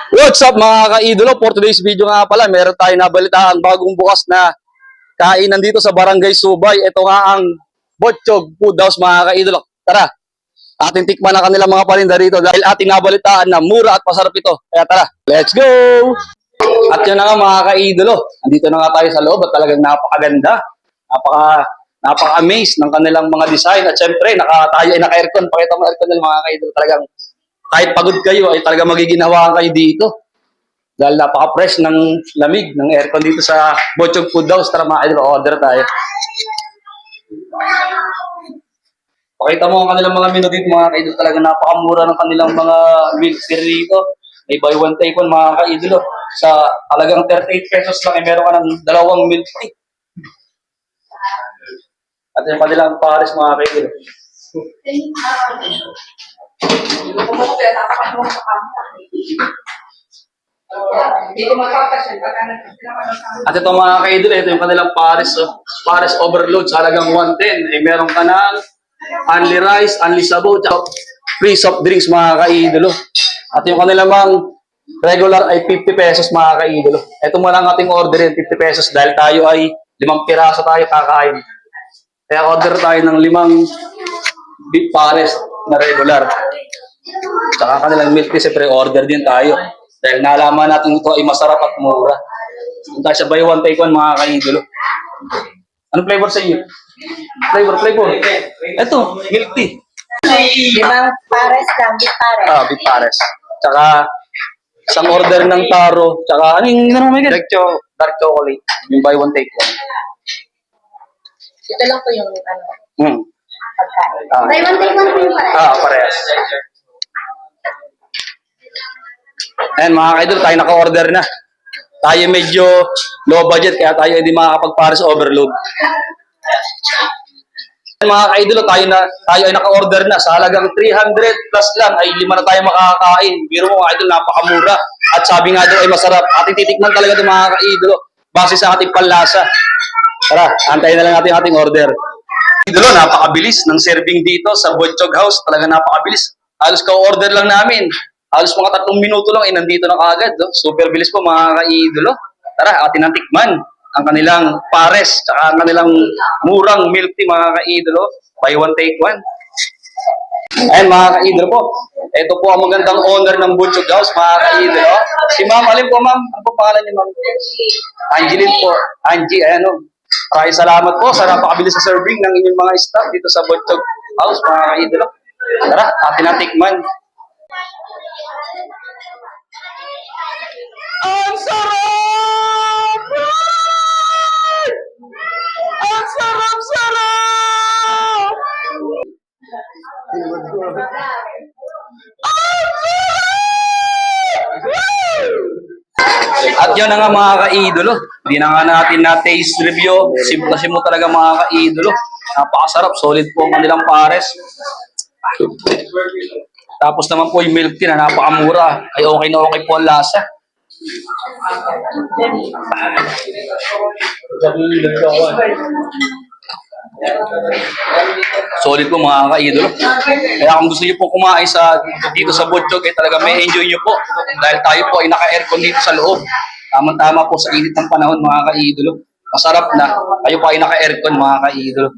What's up mga ka-idolo? For today's video nga pala, meron tayong nabalitaan bagong bukas na kainan dito sa Barangay Subay. Ito nga ang Botchog Food House mga ka-idolo. Tara, ating tikman na kanilang mga paninda dito dahil ating nabalitaan na mura at masarap ito. Kaya tara, let's go! At yun na nga mga ka-idolo, andito na nga tayo sa loob at talagang napakaganda. Napaka-amaze ng kanilang mga design. At syempre, tayo ay naka-aircon. Pakita mo aircon ng mga ka-idolo. Talagang kahit pagod kayo, ay talaga magiginawa kayo dito. Dahil napaka-fresh ng lamig ng aircon dito sa Botchog Food House. Tara mga idol, order tayo. Pakita mo ang kanilang mga menu dito mga ka-idol. Talaga napakamura ng kanilang mga milk tea dito. May buy one take one mga ka-idol. Sa halagang 38 pesos lang, ay meron ka ng dalawang milk tea. At yung kanilang pares mga ka-idol. At ito mga ka-idol, ito yung kanilang pares. Pares overload sa halagang 110. Eh, meron ka ng only rice, only sabaw, free soft drinks mga ka-idol. At yung kanilang regular ay 50 pesos mga ka-idol. Ito mo lang ating order yung 50 pesos dahil tayo ay 5 piraso tayo kakain. Kaya order tayo ng 5 beef pares na regular. Saka kanilang milk tea, siyempre order din tayo. Dahil nalaman natin ito ay masarap at mura. Punta sa buy one take one mga ka-idolo. Anong flavor sa iyo? Flavor. Ito, milk tea. 5 pares lang, beef pares. Beef pares. Tsaka isang order ng taro. Tsaka ano yung may dark chocolate. Yung buy one take one. Ito lang po yung pagkain. Buy one, take one po yung pares. Parehas. Ayan mga ka-idol, tayo naka-order na. Tayo medyo low budget kaya tayo hindi makakapag-pares overload. Ayan mga ka-idol, tayo ay naka-order na. Sa halagang 300 plus lang ay 5 na tayo makakain. Biro mo mga idol, napakamura. At sabi nga daw ay masarap. Ating titikman talaga ito mga ka-idol. Base sa ating panlasa. Tara, antayin na lang natin ating order. Idolo, napakabilis ng serving dito sa Botchog House. Talaga napakabilis. Halos ka-order lang namin. Halos mga 3 minuto lang, nandito na kaagad. Super bilis po mga ka-idolo. Tara, atin ang tikman ang kanilang pares, tsaka ang kanilang murang milk tea mga ka-idolo. Buy one, take one. Ayan mga ka-idolo po. Ito po ang magandang owner ng Botchog House mga ka-idolo. Si ma'am, alin po ma'am? Ano po pangalan niya ma'am? Angeline po. Angie, ayan o. Maraming salamat po sa napakabilis sa serving ng inyong mga staff dito sa Botchog House mga ka-idolo. Tara, atin ang tikman. Ang sarap! Ang sarap-sarap! At yun na nga mga ka-idolo. Hindi na nga natin na-taste review. Simple talaga mga ka-idolo. Napakasarap. Solid po ang kanilang pares. Tapos naman po yung milk tea na napakamura. Ay okay na okay po ang lasa. Solid po mga ka-idolo. Kaya kung gusto niyo po kumain dito sa Botchog, talaga may enjoy niyo po. Dahil tayo po ay naka-aircon dito sa loob. Tama-tama po sa init ng panahon mga ka-idolo. Masarap na. Kayo po ay naka-aircon mga ka-idolo.